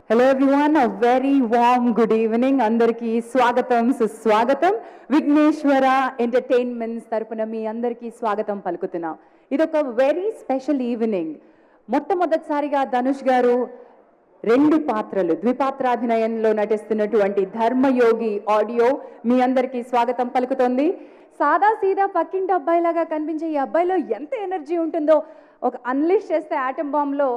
Hello everyone, a very warm good evening. Andarki swagatam suswagatam. Vigneshwara Entertainments tarpuna మీ అందరికీ స్వాగతం పలుకుతున్నాం. ఇదొక very special evening. మొట్టమొదటిసారిగా ధనుష్ గారు రెండు పాత్రలు ద్విపాత్రాభినయంలో నటిస్తున్నటువంటి ధర్మయోగి ఆడియో మీ అందరికీ స్వాగతం పలుకుతోంది. సాదా సీదా పక్కింటి అబ్బాయిలాగా కనిపించే ఈ అబ్బాయిలో ఎంత ఎనర్జీ ఉంటుందో ఒక అన్లిష్ చేస్తే ఆటం బాంబ్లో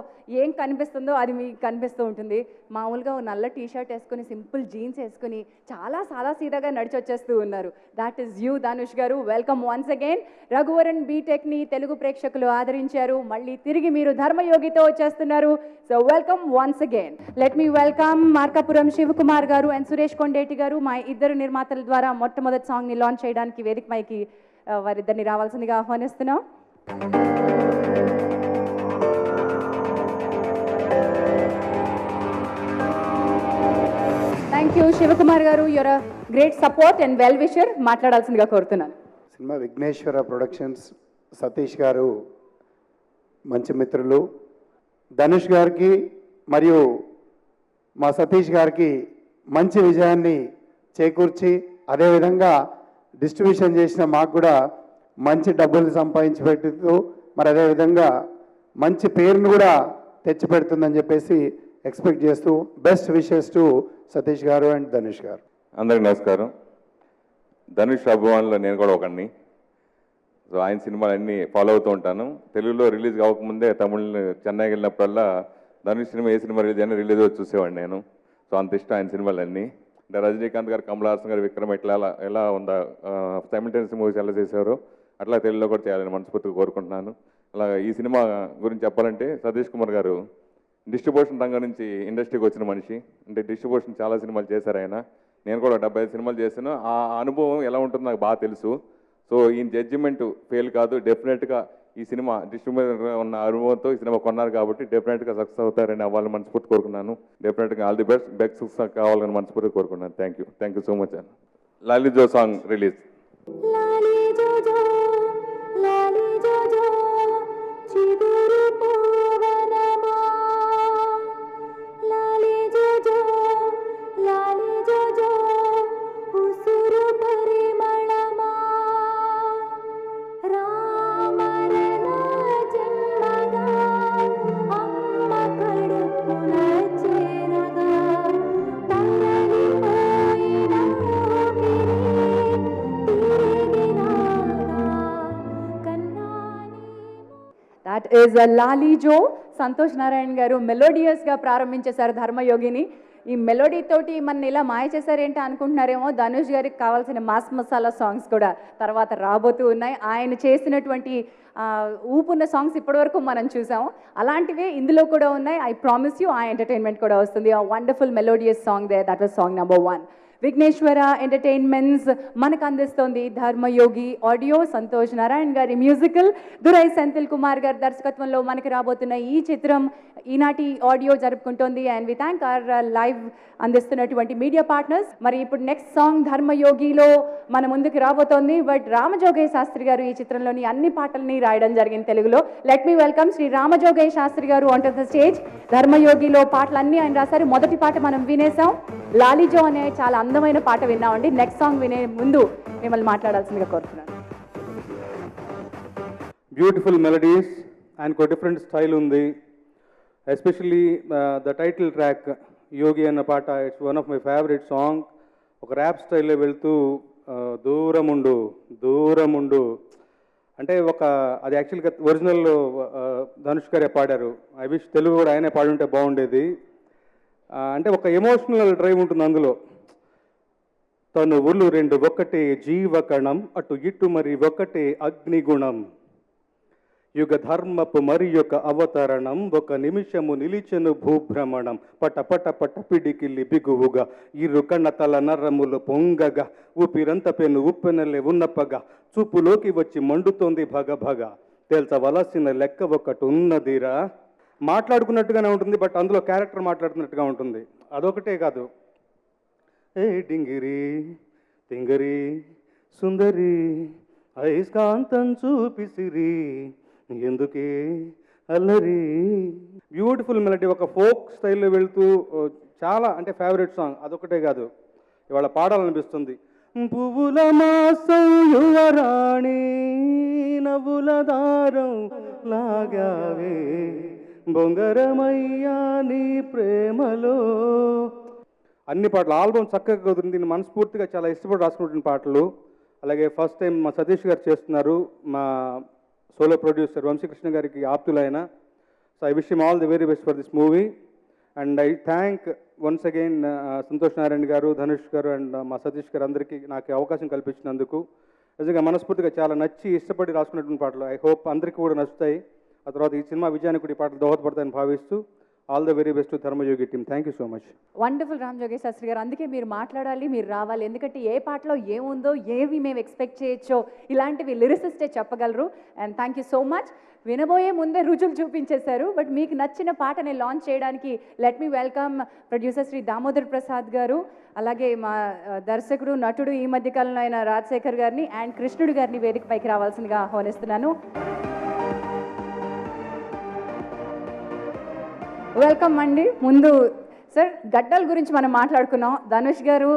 ఏం కనిపిస్తుందో అది మీకు కనిపిస్తూ ఉంటుంది. మామూలుగా నల్ల టీ షర్ట్ వేసుకుని సింపుల్ జీన్స్ వేసుకుని చాలా సాదా సీదాగా నడిచి వచ్చేస్తూ ఉన్నారు. That is you Dhanush garu. Welcome once again. Raghuvaran బీటెక్ని తెలుగు ప్రేక్షకులు ఆదరించారు. మళ్ళీ తిరిగి మీరు ధర్మయోగితో వచ్చేస్తున్నారు. So welcome once again. Let me welcome Markapuram Shivakumar garu and Suresh Kondeti గారు. మా ఇద్దరు నిర్మాతల ద్వారా మొట్టమొదటి సాంగ్ని లాంచ్ చేయడానికి వేదిక పైకి వారిద్దరిని రావాల్సిందిగా ఆహ్వానిస్తున్నాం. Thank you Shivakumar garu. Your a great support and well wisher. మాట్లాడాల్సిందిగా కోరుతున్నాను. సినిమా విఘ్నేశ్వర ప్రొడక్షన్స్ సతీష్ గారు మంచి మిత్రులు. ధనుష్ గారికి మరియు మా సతీష్ గారికి మంచి విజయాన్ని చేకూర్చి అదేవిధంగా డిస్ట్రిబ్యూషన్ చేసిన మాకు కూడా మంచి డబ్బులు సంపాదించి పెడుతూ మరి అదేవిధంగా మంచి పేరును కూడా తెచ్చిపెడుతుందని చెప్పేసి ఎక్స్పెక్ట్ చేస్తూ బెస్ట్ విషెస్ టు సతీష్ గారు అండ్ ధనుష్ గారు. అందరికి నమస్కారం. ధనుష్ అభిమానులు నేను కూడా ఒకడిని. సో ఆయన సినిమాలన్నీ ఫాలో అవుతూ ఉంటాను. తెలుగులో రిలీజ్ కావకముందే తమిళ చెన్నైకి వెళ్ళినప్పుడల్లా ధనుష్ సినిమా ఏ సినిమా రిలీజ్ అయినా రిలీజ్ వచ్చి చూసేవాడిని నేను. సో అంత ఇష్టం ఆయన సినిమాలన్నీ. అంటే రజనీకాంత్ గారు, కమల్ హాసన్ గారు, విక్రమ్ ఎట్లా ఎలా ఉందా సైమిల్టేనియస్ మూవీస్ ఎలా చేశారో అట్లా తెలుగులో కూడా చేయాలని మనస్ఫూర్తిగా కోరుకుంటున్నాను. అలా ఈ సినిమా గురించి చెప్పాలంటే సతీష్ కుమార్ గారు డిస్ట్రిబ్యూషన్ రంగం నుంచి ఇండస్ట్రీకి వచ్చిన మనిషి. అంటే డిస్ట్రిబ్యూషన్ చాలా సినిమాలు చేశారు ఆయన. నేను కూడా 75 సినిమాలు చేశాను. ఆ అనుభవం ఎలా ఉంటుందో నాకు బాగా తెలుసు. సో ఈ జడ్జిమెంట్ ఫెయిల్ కాదు. డెఫినెట్గా ఈ సినిమా డిస్ట్రిబ్యూటర్గా ఉన్న అనుభవంతో ఈ సినిమా కొన్నారు కాబట్టి డెఫినెట్గా సక్సెస్ అవుతారని అవ్వాలని మనస్ఫూర్తి కోరుకున్నాను. డెఫినెట్గా ఆల్ ది బెస్ట్ సక్సెస్ కావాలని మనస్ఫూర్తి కోరుకున్నాను. Thank you so much. Lali Jo song release. That is Lali Jo. Santosh Narayana గారు మెలోడియస్గా ప్రారంభించేశారు ధర్మయోగిని. ఈ మెలోడీ తోటి మన ఇలా మాయ చేశారేంటి అనుకుంటున్నారేమో. ధనుష్ గారికి కావాల్సిన మాస్ మసాలా సాంగ్స్ కూడా తర్వాత రాబోతూ ఉన్నాయి. ఆయన చేసినటువంటి ఊపున్న సాంగ్స్ ఇప్పటివరకు మనం చూసాము. అలాంటివే ఇందులో కూడా ఉన్నాయి. ఐ ప్రామిస్ యూ ఆ ఎంటర్టైన్మెంట్ కూడా వస్తుంది. ఆ వండర్ఫుల్ మెలోడియస్ సాంగ్ దే. That was song number 1. Vighneshwara entertainments మనకు అందిస్తోంది ధర్మయోగి ఆడియో. సంతోష్ నారాయణ గారి మ్యూజికల్, దురై సెంథిల్ కుమార్ గారి దర్శకత్వంలో మనకి రాబోతున్న ఈ చిత్రం ఈనాటి ఆడియో జరుపుకుంటోంది. And we thank our live అందిస్తున్నటువంటి మీడియా పార్ట్నర్స్. మరి ఇప్పుడు నెక్స్ట్ సాంగ్ ధర్మయోగిలో మన ముందుకు రాబోతోంది. బట్ రామజోగయ్య శాస్త్రి గారు ఈ చిత్రంలోని అన్ని పాటల్ని రాయడం జరిగింది తెలుగులో. Let me welcome Shri Ramajogayya Sastri గారు ఆన్ టు ద స్టేజ్. ధర్మయోగిలో పాటలన్నీ ఆయన రాశారు. మొదటి పాట మనం వినేసాం, లాలీజో అనే చాలా అందమైన పాట విన్నామండి. నెక్స్ట్ సాంగ్ వినే ముందు మిమ్మల్ని మాట్లాడాల్సిందిగా కోరుతున్నాను. బ్యూటిఫుల్ మెలడీస్, ఆయనకు డిఫరెంట్ స్టైల్ ఉంది. ఎస్పెషల్లీ ద టైటిల్ ట్రాక్ యోగి అన్న పాట, it's one of my favourite song. ఒక ర్యాప్ స్టైల్లో వెళ్తూ దూరముండు దూరముండు అంటే అది యాక్చువల్గా ఒరిజినల్లో ధనుష్ గారే పాడారు. ఐ విష్ తెలుగు కూడా ఆయనే పాడుంటే బాగుండేది. అంటే ఒక ఎమోషనల్ డ్రైవ్ ఉంటుంది అందులో. తనువులు రెండు ఒకటే జీవకణం, అటు ఇటు మరి ఒకటే అగ్నిగుణం, యుగ ధర్మపు మరి యొక్క అవతరణం, ఒక నిమిషము నిలిచెను భూభ్రమణం, పట పట పట పిడికిల్లి బిగువుగా ఇరు కన్న తల నరములు పొంగగా, ఊపిరంత పెను ఉప్పెనలే ఉన్నపగా, చూపులోకి వచ్చి మండుతోంది భగ భగ, తేల్చవలసిన లెక్క ఒకటి ఉన్నదిరా. మాట్లాడుకున్నట్టుగానే ఉంటుంది, బట్ అందులో క్యారెక్టర్ మాట్లాడుతున్నట్టుగా ఉంటుంది. అదొకటే కాదు, ఏ డింగిరి తింగరి సుందరి ఐస్కాంతం చూపిసిరి, ఎందుకే అల్లరి. బ్యూటిఫుల్ మెలడీ, ఒక ఫోక్ స్టైల్లో వెళ్తూ చాలా అంటే ఫేవరెట్ సాంగ్. అదొకటే కాదు, ఇవాళ పాడాలనిపిస్తుంది. పువ్వుల మాసం యువరాణి నవ్వుల దారం లాగావే బొంగరమయ్యా నీ ప్రేమలో. అన్ని పాటలు, ఆల్బమ్ చక్కగా కుదిరింది. దీన్ని మనస్ఫూర్తిగా చాలా ఇష్టపడి రాసుకుంటున్న పాటలు. అలాగే ఫస్ట్ టైం మా సతీష్ గారు చేస్తున్నారు, మా సోలో ప్రొడ్యూసర్ వంశీకృష్ణ గారికి ఆప్తులైన. So I wish him all the very best for this movie. And I thank once again Santosh Narayana garu, Dhanush గారు అండ్ మా సతీష్ గారు అందరికీ నాకు అవకాశం కల్పించినందుకు. నిజంగా మనస్ఫూర్తిగా చాలా నచ్చి ఇష్టపడి రాసుకున్నటువంటి పాటలు. ఐ హోప్ అందరికీ కూడా నచ్చుతాయి. ఆ తర్వాత ఈ సినిమా విజయానికి కూడా ఈ పాటలు దోహదపడతాయని భావిస్తూ all the very best to Dharmayogi team. Thank you so much. Wonderful Ram జోగేష్ శాస్త్రి గారు. అందుకే మీరు మాట్లాడాలి, మీరు రావాలి. ఎందుకంటే ఏ పాటలో ఏముందో, ఏవి మేము ఎక్స్పెక్ట్ చేయొచ్చో ఇలాంటివి లిరిసిస్టే చెప్పగలరు. And thank you so much. వినబోయే ముందే రుజువులు చూపించేశారు. బట్ మీకు నచ్చిన పాటని లాంచ్ చేయడానికి let me welcome producer Shri Damodar Prasad గారు, అలాగే మా దర్శకుడు నటుడు ఈ మధ్యకాలంలో అయిన రాజశేఖర్ గారిని అండ్ కృష్ణుడు గారిని వేదిక పైకి రావాల్సిందిగా ఆహ్వానిస్తున్నాను. వెల్కమ్ అండి. ముందు సార్, గడ్డల గురించి మనం మాట్లాడుకున్నాం. ధనుష్ గారు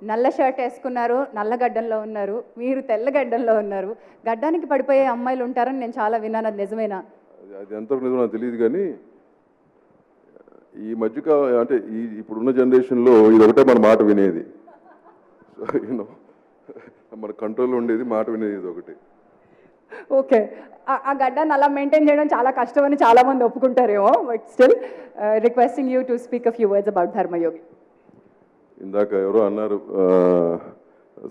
నల్ల షర్ట్ వేసుకున్నారు, నల్ల గడ్డంలో ఉన్నారు. మీరు తెల్ల గడ్డంలో ఉన్నారు. గడ్డానికి పడిపోయే అమ్మాయిలు ఉంటారని నేను చాలా విన్నాను. అది నిజమేనా? అది ఎంతవరకు నిజమో నాకు తెలియదు, కానీ ఈ మధ్యక అంటే ఇప్పుడున్న జనరేషన్లో ఇది ఒకటే మన మాట వినేది. యూనో మన కంట్రోల్లో ఉండేది మాట వినేది ఇది ఒకటి. ఓకే, ఆ గడ్డాన్ని అలా మెయింటైన్ చేయడం చాలా కష్టం అని చాలామంది ఒప్పుకుంటారేమో. But still requesting you to speak a few words about Dharmayogi. ఇందాక ఎవరో అన్నారు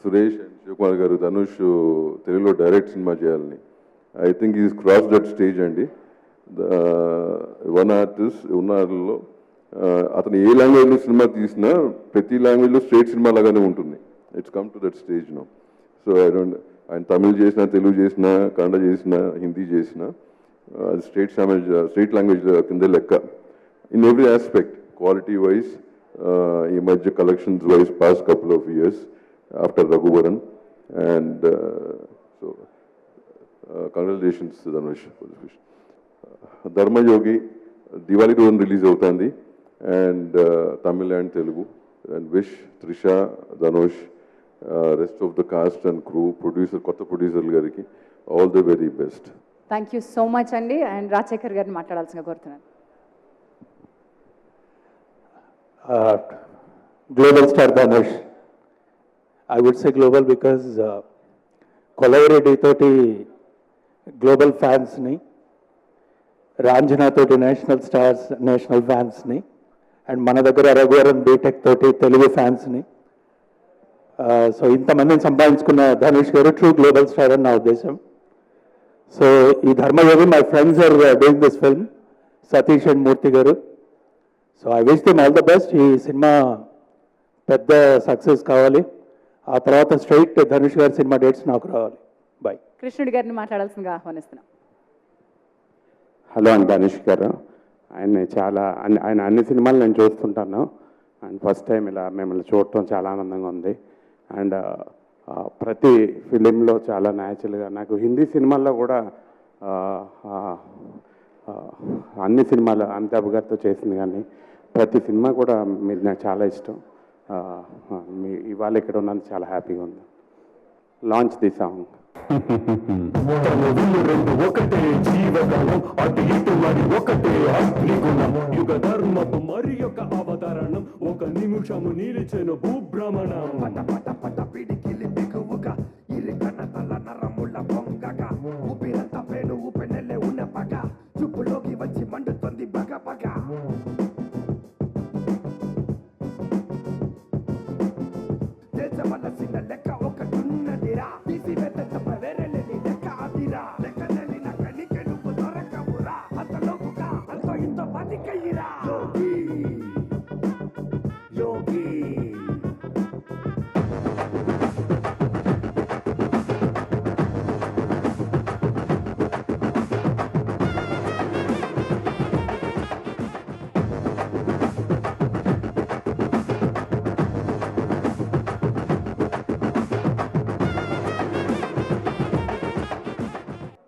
సురేష్ అండ్ శివకుమార్ గారు ధనుష్ తెలుగులో డైరెక్ట్ సినిమా చేయాలని. I think is cross that stage అండి. వన్ ఆర్టిస్ట్ ఉన్నారులో అతను ఏ లాంగ్వేజ్లో సినిమా తీసినా ప్రతి లాంగ్వేజ్లో స్ట్రేట్ సినిమా లాగానే ఉంటుంది. It's come to that stage no. So I don't, ఆయన తమిళ్ చేసినా, తెలుగు చేసినా, కన్నడ చేసినా, హిందీ చేసినా అది స్ట్రేట్ లాంగ్వేజ్ కింద లెక్క. In every aspect, quality wise, ఈ మధ్య collections wise past couple of years after Raghuvaran. And so congratulations Dhanush. Dharmayogi Diwali రోజున రిలీజ్ అవుతుంది, and Tamil and Telugu. And wish Trisha, Dhanush, rest of the cast and crew, producer, కొత్త producer garu all the very best. Thank you so much అండి. And Rajasekhar గారిని మాట్లాడాల్సిందిగా కోరుతున్నాను. Global star Dhanush. I would say global because కొలవరెడ్డి తోటి global ఫ్యాన్స్ని, రాంజనా తోటి నేషనల్ స్టార్స్, నేషనల్ ఫ్యాన్స్ని, అండ్ మన దగ్గర రఘువరన్ బీటెక్ తోటి తెలుగు ఫ్యాన్స్ని, సో ఇంతమందిని సంపాదించుకున్న ధనుష్ గారు ట్రూ గ్లోబల్ స్టార్ అని నా ఉద్దేశం. సో ఈ Dharmayogi, my friends are doing this film, Satish and Murthy garu. So I wish them all the best. ఈ సినిమా పెద్ద సక్సెస్ కావాలి. ఆ తర్వాత స్ట్రైట్ ధనుష్ గారి సినిమా డేట్స్ నాకు రావాలి. బాయ్. కృష్ణుడి గారిని మాట్లాడాల్సిందిగా ఆహ్వానిస్తున్నాం. హలో అండి ధనుష్ గారు. ఆయన అన్ని సినిమాలు నేను చూస్తుంటాను. అండ్ ఫస్ట్ టైం ఇలా మిమ్మల్ని చూడటం చాలా ఆనందంగా ఉంది. అండ్ ప్రతి ఫిలింలో చాలా న్యాచురల్గా, నాకు హిందీ సినిమాల్లో కూడా అన్ని సినిమాలు అమితాబ్ గారితో చేసింది, కానీ ప్రతి సినిమా కూడా మీరు నాకు చాలా ఇష్టం. మీ ఇవాళ ఇక్కడ ఉన్నందుకు చాలా హ్యాపీగా ఉంది. Launch the song. ఒకటే జీవగణం, అటు ఇటు మరి ఒకటే అగ్నిగుణం. యుగ ధర్మపు మరి యొక్క అవతరణం, ఒక నిమిషము నిలిచెను భూభ్రమణం. పట పట పట పిడికిలి బిగువుగా, ఇరికన తల నరముల పొంగగా, ఊపిరంత పేను ఊపెనెల్లే ఉన్న పగ, చూపులోకి వచ్చి మండుతుంది బగ బగ. దేశమలసిన లెక్క ఒకటున్నదిరా, తీసి వెతక వేరేలేని లెక్క అదిరా. లెక్క నెలిన కనికె నువ్వు దొరకవురా, అంతలోపుగా అంతో ఇంత బతికయ్యిరా. యోగి యోగి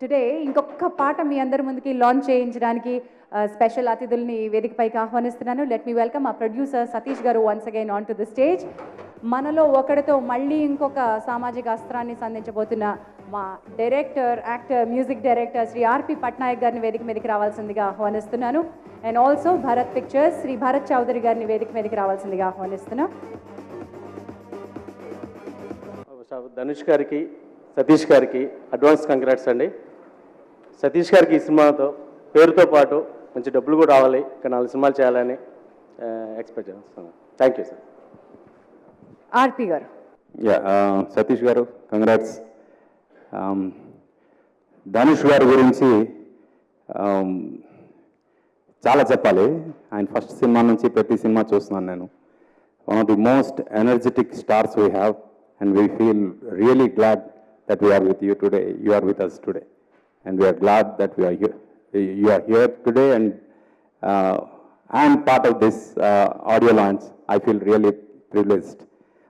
టుడే ఇంకొక పాట మీ అందరి ముందుకి లాంచ్ చేయించడానికి స్పెషల్ అతిథుల్ని వేదికపైకి ఆహ్వానిస్తున్నాను. Let me welcome a producer Satish garu once again on to the stage. మనలో ఒకరితో మళ్ళీ ఇంకొక సామాజిక అస్త్రాన్ని సంధించబోతున్న మా director, actor, music director Shri RP Patnaik గారిని వేదిక మీదకి రావాల్సిందిగా ఆహ్వానిస్తున్నాను. And also Bharat Pictures Shri Bharat Chaudhary గారిని వేదిక మీదకి రావాల్సిందిగా ఆహ్వానిస్తున్నాను. ధనుష్ గారికి, సతీష్ గారికి అడ్వాన్స్ కంగ్రాట్స్ అండి. సతీష్ గారికి ఈ సినిమాతో పేరుతో పాటు మంచి డబ్బులు కూడా రావాలి, ఇంకా 4 సినిమాలు చేయాలని ఎక్స్పెక్ట్ చేస్తున్నాను. Thank you sir. ఆర్పి గారు. సతీష్ గారు కంగ్రాట్స్. ధనుష్ గారి గురించి చాలా చెప్పాలి. ఆయన ఫస్ట్ సినిమా నుంచి ప్రతి సినిమా చూస్తున్నాను నేను. One of the most energetic stars we have and we feel really glad that we are with you today, you are with us today, and we are glad that you are here today, and I am part of this audio launch. I feel really privileged.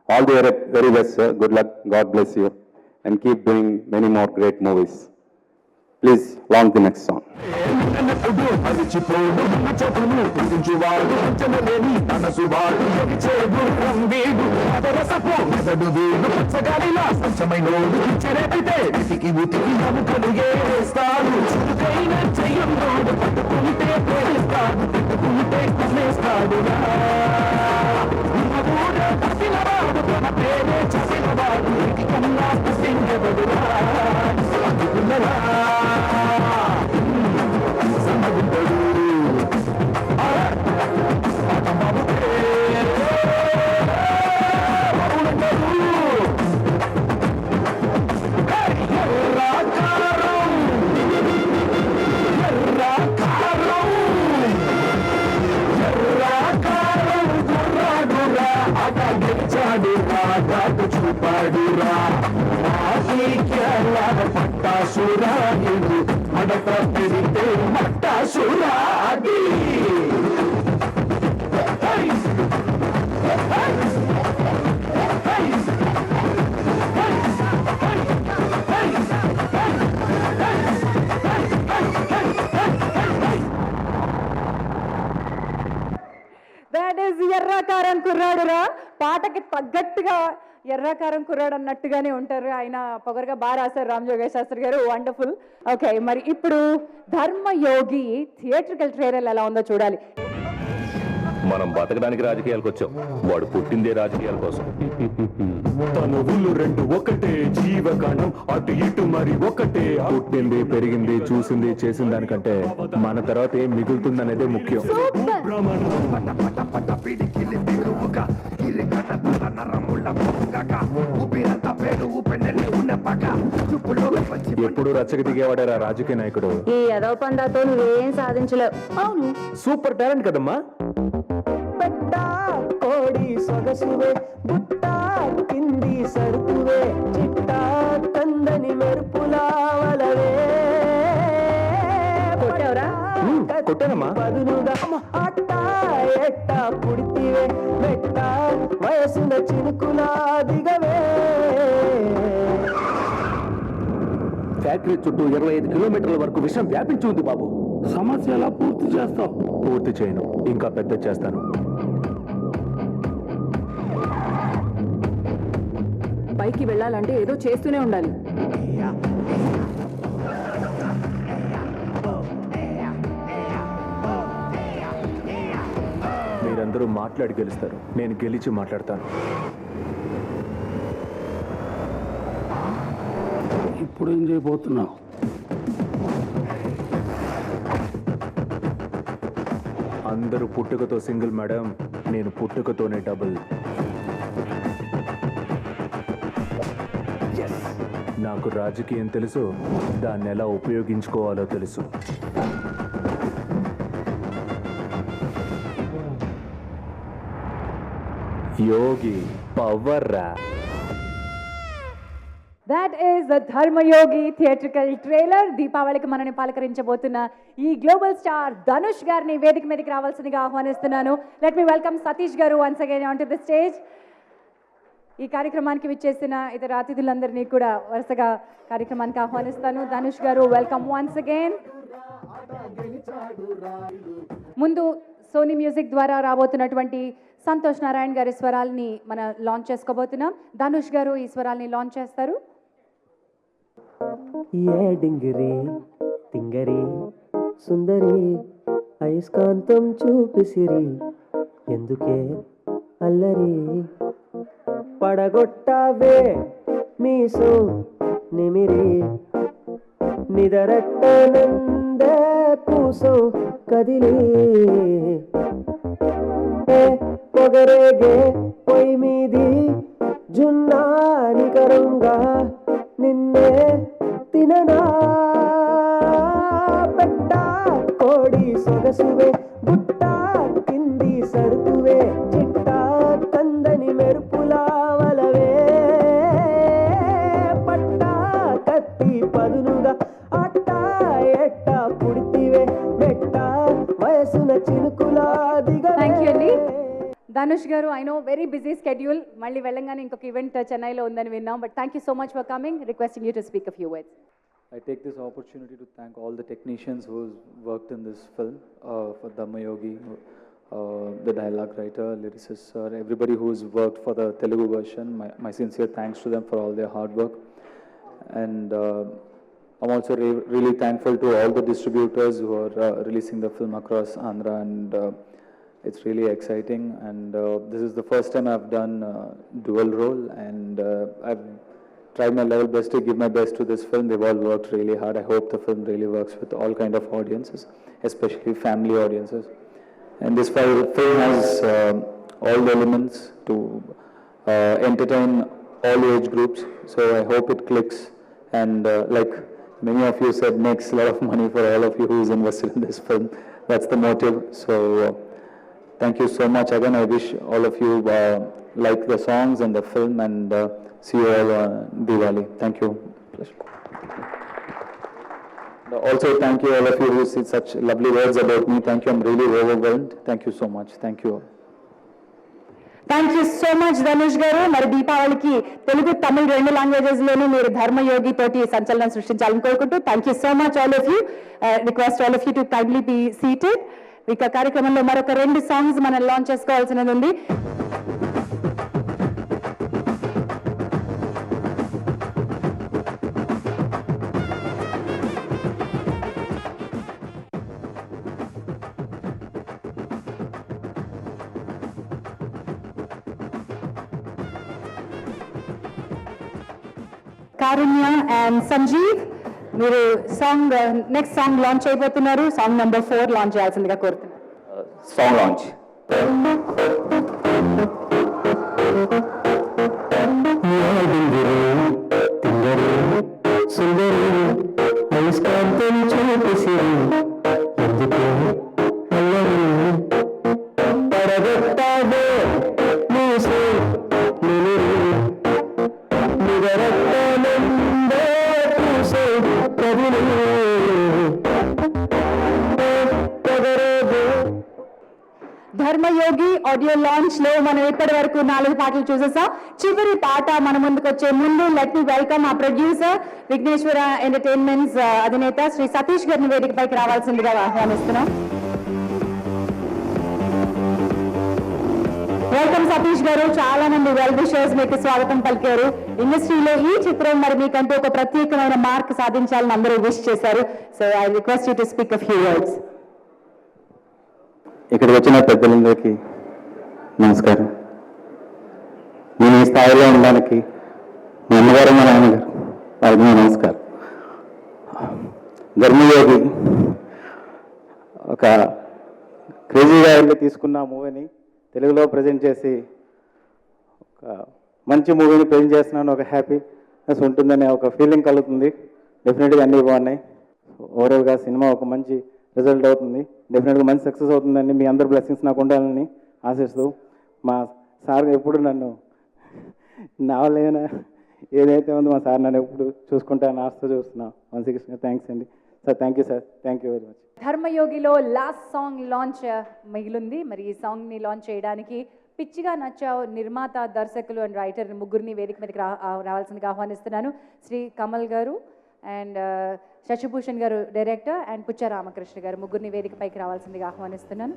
All the very best, sir. Good luck. God bless you, and keep doing many more great movies. Please launch the next song. That is Errakaram Kurradura. పాటకి తగ్గట్టుగా ఎర్రకారం కుర్రాడు అన్నట్టుగానే ఉంటారు. ఆయన పొగరుగా బాగా రాశారు రామ్ జోగేష్ శాస్త్రి గారు. వండర్ఫుల్. ఓకే, మరి ఇప్పుడు ధర్మయోగి థియేట్రికల్ ట్రైలర్ ఎలా ఉందో చూడాలి. మనం బతకడానికి రాజకీయాలకు వచ్చాం, వాడు పుట్టిందే రాజకీయాల కోసం. తనువులు రెండు ఒకటే, జీవకణం అటు ఇటు మరి ఒకటే. పుట్టింది, పెరిగింది, చూసింది, చేసిన దానికంటే మన తర్వాత ఏం మిగులుతుందనేదే ముఖ్యం. ఎప్పుడు రచ్చకి దిగేవాడారా రాజకీయ నాయకుడు. ఈ ఎదవ పందాతో నువ్వేం సాధించలేవు. అవును, సూపర్ టాలెంట్ కదమ్మా. కోడి సొగసువే, బుట్ట కింది సరుకువే, చిట్ట తందని మెరుపులావలవే. కొట్టానమ్మా. బదులుగా అట్ట ఎట్ట పుడితివే, మెట్ట వయసున చినుకులా దిగవే. ఫ్యాక్టరీ చుట్టూ 25 కిలోమీటర్ల వరకు విషయం వ్యాపించి ఉంది బాబు. సమస్య ఎలా పూర్తి చేస్తావు? పూర్తి చేయను, ఇంకా పెద్ద చేస్తాను. పైకి వెళ్ళాలంటే ఏదో చేస్తూనే ఉండాలి. మీరందరూ మాట్లాడి గెలుస్తారు, నేను గెలిచి మాట్లాడతాను. ఇప్పుడు ఏం చేయబోతున్నావు? అందరూ పుట్టుకతో సింగిల్ మేడం, నేను పుట్టుకతోనే డబుల్. నాకు రాజకీయం తెలుసు, దాన్ని ఎలా ఉపయోగించుకోవాలో తెలుసు. యోగి పవర్ రా. That is the Dharmayogi theatrical trailer. దీపావళికి మనని పలకరించబోతున్న ఈ గ్లోబల్ స్టార్ ధనుష్ గారిని వేదిక మీదకి రావాల్సిందిగా ఆహ్వానిస్తున్నాను. Let me welcome Satish garu once again on to the stage. ఈ కార్యక్రమానికి విచ్చేసిన ఇతర అతిథులందరినీ కూడా వరుసగా కార్యక్రమానికి ఆహ్వానిస్తాను. Dhanush garu, welcome once again. ముందు సోనీ మ్యూజిక్ ద్వారా రాబోతున్నటువంటి సంతోష్ నారాయణ గారి స్వరాల్ని మనం లాంచ్ చేసుకోబోతున్నాం. ధనుష్ గారు ఈ స్వరాల్ని లాంచ్ చేస్తారు. ఏ డింగిరి తింగరి సుందరి అయస్కాంతం చూపిసిరి ఎందుకే అల్లరి పడగొట్టావే మీసు నిమిరి నిదరట్టనందే కూసం కదిలి పొగరేగే పొయ్యి మీది జున్నానికరంగా నిన్నే తిననా పెట్ట కోడి సొగసువే బుట్ట కింది సరుకువే చిట్ట కందని మెరుపులావలవే పట్ట కత్తి పదునుగా అట్ట ఎట్ట పుడితివే మెట్ట వయసున చినుకులా థ్యాంక్ యూ అండి. దిగవే. ధనుష్ గారు, I know very busy schedule, మళ్ళీ వెళ్ళంగానే ఇంకొక ఈవెంట్ చెన్నైలో ఉందని విన్నాం. But thank you so much for coming. Requesting you to speak a few words. I take this opportunity to thank all the technicians who worked in this film, for Dhammayogi, the dialogue writer, lyricist sir, everybody who's worked for the Telugu version. My sincere thanks to them for all their hard work. And I'm also really thankful to all the distributors who are releasing the film across Andhra, and it's really exciting. And this is the first time I've done dual role, and I've tried my level best to give my best to this film. They've all worked really hard. I hope the film really works with all kind of audiences, especially family audiences. And this film has all the elements to entertain all age groups. So I hope it clicks, and like many of you said, makes a lot of money for all of you who's invested in this film. That's the motive. So thank you so much again. I wish all of you like the songs and the film, and see you all on Diwali. Thank you. Pleasure. Also, thank you all of you who said such lovely words about me. Thank you. I'm really overwhelmed. Thank you so much. Thank you all. Thank you so much Dhanush గారు. మరి దీపావళికి తెలుగు తమిళ రెండు languages లోనూ మీరు ధర్మయోగి తోటి సంచలనం సృష్టించాలని కోరుకుంటూ thank you so much all of you. Request all of you to kindly be seated. ఇక కార్యక్రమంలో మరొక 2 సాంగ్స్ మనం లాంచ్ చేసుకోవాల్సినది ఉంది. కారుణ్య అండ్ సంజీవ్, మీరు సాంగ్ నెక్స్ట్ సాంగ్ లాంచ్ అయిపోతున్నారు. సాంగ్ నెంబర్ 4 లాంచ్ చేయాల్సిందిగా కోరుతున్నాను. Song launch. Dharmayogi audio launch లో మనం ఇప్పటి వరకు 4 పాటలు చూసేసాం. చివరి పాట మన ముందుకు వచ్చే ముందు let me welcome a producer Vighneshwara entertainments అధినేత శ్రీ సతీష్ గారిని వేదికపైకి రావాల్సిందిగా ఆహ్వానిస్తున్నాం. వెల్కమ్ సతీష్ గారు. చాలా మంది వెల్ విషర్స్ మీకు స్వాగతం పలికారు. ఇండస్ట్రీలో ఈ చిత్రం మరి మీకంటూ ఒక ప్రత్యేకమైన మార్క్ సాధించాలని అందరూ విష్ చేశారు. So I request you to speak a few words. ఇక్కడికి వచ్చిన పెద్దలందరికీ నమస్కారం. నేను ఈ స్థాయిలో ఉండడానికి మా అమ్మగారు మా నాన్నగారు వాళ్ళకి నమస్కారం. ధర్మయోగి ఒక క్రేజీగా వెళ్ళి తీసుకున్న మూవీని తెలుగులో ప్రజెంట్ చేసి ఒక మంచి మూవీని ప్రజెంట్ చేస్తున్నాను. ఒక హ్యాపీనెస్ ఉంటుందనే ఒక ఫీలింగ్ కలుగుతుంది. డెఫినెట్గా అన్నీ బాగున్నాయి. ఓవరాల్గా సినిమా ఒక మంచి రిజల్ట్ అవుతుంది. డెఫినెట్గా మంచి సక్సెస్ అవుతుందండి. మీ అందరు బ్లెస్సింగ్స్ నాకు ఉండాలని ఆశిస్తూ, మా సార్ ఎప్పుడు నన్ను నావలేనా ఏదైతే ఉందో మా సార్ నన్ను ఎప్పుడు చూసుకుంటాను ఆశతో చూస్తున్నా. వన్స్ థ్యాంక్స్ అండి sir. Thank you sir. Thank you very much. ధర్మయోగిలో లాస్ట్ సాంగ్ లాంచ్ మిగిలింది. మరి ఈ సాంగ్ని లాంచ్ చేయడానికి పిచ్చిగా నచ్చావు నిర్మాత, దర్శకులు అండ్ రైటర్ ముగ్గురిని వేదిక మీదకి రావాల్సిందిగా ఆహ్వానిస్తున్నాను. శ్రీ కమల్ గారు అండ్ శశిభూషణ్ గారు డైరెక్టర్ అండ్ పుచ్చ రామకృష్ణ గారు ముగ్గురిని వేదికపైకి రావాల్సిందిగా ఆహ్వానిస్తున్నాను.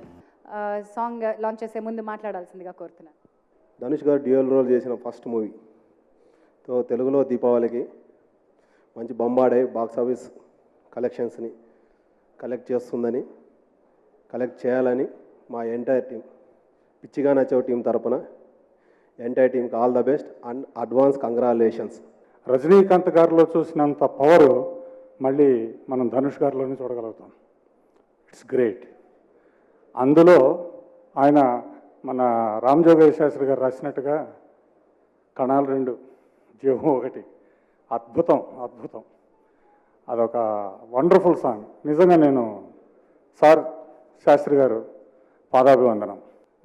సాంగ్ లాంచ్ చేసే ముందు మాట్లాడాల్సిందిగా కోరుతున్నాను. ధనుష్ గారు డ్యూయల్ రోల్ చేసిన ఫస్ట్ మూవీతో తెలుగులో దీపావళికి మంచి బొంబాడే బాక్స్ ఆఫీస్ కలెక్షన్స్ని కలెక్ట్ చేయాలని మా ఎంటైర్ టీం, పిచ్చిగా నచ్చావు టీం తరపున ఎంటైర్ టీంకి all the best and advance congratulations. Rajinikanth గారిలో చూసినంత పవర్ మళ్ళీ మనం ధనుష్ గారిలోనే చూడగలుగుతాం. It's great. అందులో ఆయన మన రామ్ జోగయ్య శాస్త్రి గారు రాసినట్టుగా కణాలు 2 జీవం 1 అద్భుతం అద్భుతం. అదొక వండర్ఫుల్ సాంగ్. నిజంగా నేను సార్ శాస్త్రి గారు పాదాభివందనం.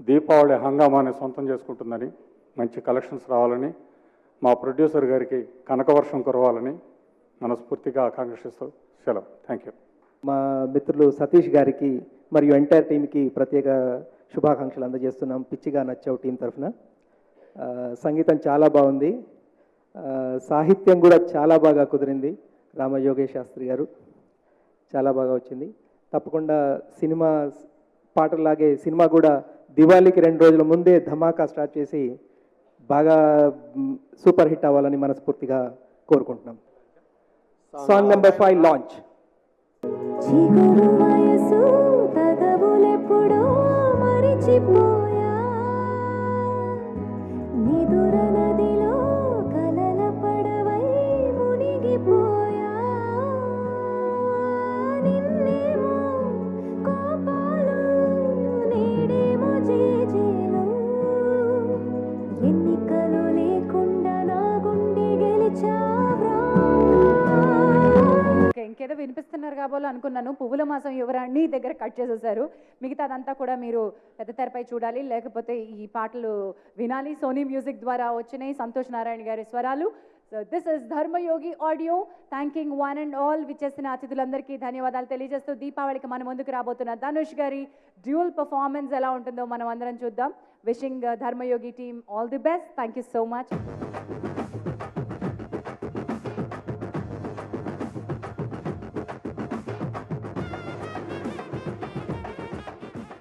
దీపావళి హంగామాని సొంతం చేసుకుంటుందని, మంచి కలెక్షన్స్ రావాలని, మా ప్రొడ్యూసర్ గారికి కనకవర్షం కురవాలని మనస్ఫూర్తిగా ఆకాంక్షిస్తూ సెలవు. Thank you. మా మిత్రులు సతీష్ గారికి మరియు ఎంటైర్ టీంకి ప్రత్యేక శుభాకాంక్షలు అందజేస్తున్నాం పిచ్చిగా నచ్చావు టీం తరఫున. సంగీతం చాలా బాగుంది, సాహిత్యం కూడా చాలా బాగా కుదిరింది. రామయోగేష్ శాస్త్రి గారు చాలా బాగా వచ్చింది. తప్పకుండా సినిమా పాటలాగే సినిమా కూడా దివాళీకి 2 రోజుల ముందే ధమాకా స్టార్ట్ చేసి బాగా సూపర్ హిట్ అవ్వాలని మనస్ఫూర్తిగా కోరుకుంటున్నాం. Song number 5 launch. చిగురు వయసు తగవులెప్పుడో మరిచిపోయా, నిదుర నదిలో కలల పడవై మునిగిపోయా, నిన్నేమో కోపాలు నేడేమో జేజేలు, ఎన్నికలు లేకుండా నా గుండె గెలిచావ్రా. ఇంకేదో వినిపిస్తున్నారు కాబోలు అనుకున్నాను. పువ్వుల మాసం యువరాణి దగ్గర కట్ చేసేసారు. మిగతాదంతా కూడా మీరు పెద్ద తెరపై చూడాలి, లేకపోతే ఈ పాటలు వినాలి. సోనీ మ్యూజిక్ ద్వారా వచ్చినాయి సంతోష్ నారాయణ గారి స్వరాలు. So this is Dharmayogi audio. Thanking one and all. విచ్చేసిన అతిథులందరికీ ధన్యవాదాలు తెలియజేస్తూ దీపావళికి మన ముందుకు రాబోతున్న ధనుష్ గారి డ్యూయల్ పర్ఫార్మెన్స్ ఎలా ఉంటుందో మనం అందరం చూద్దాం. Wishing Dharmayogi team all the best. Thank you so much.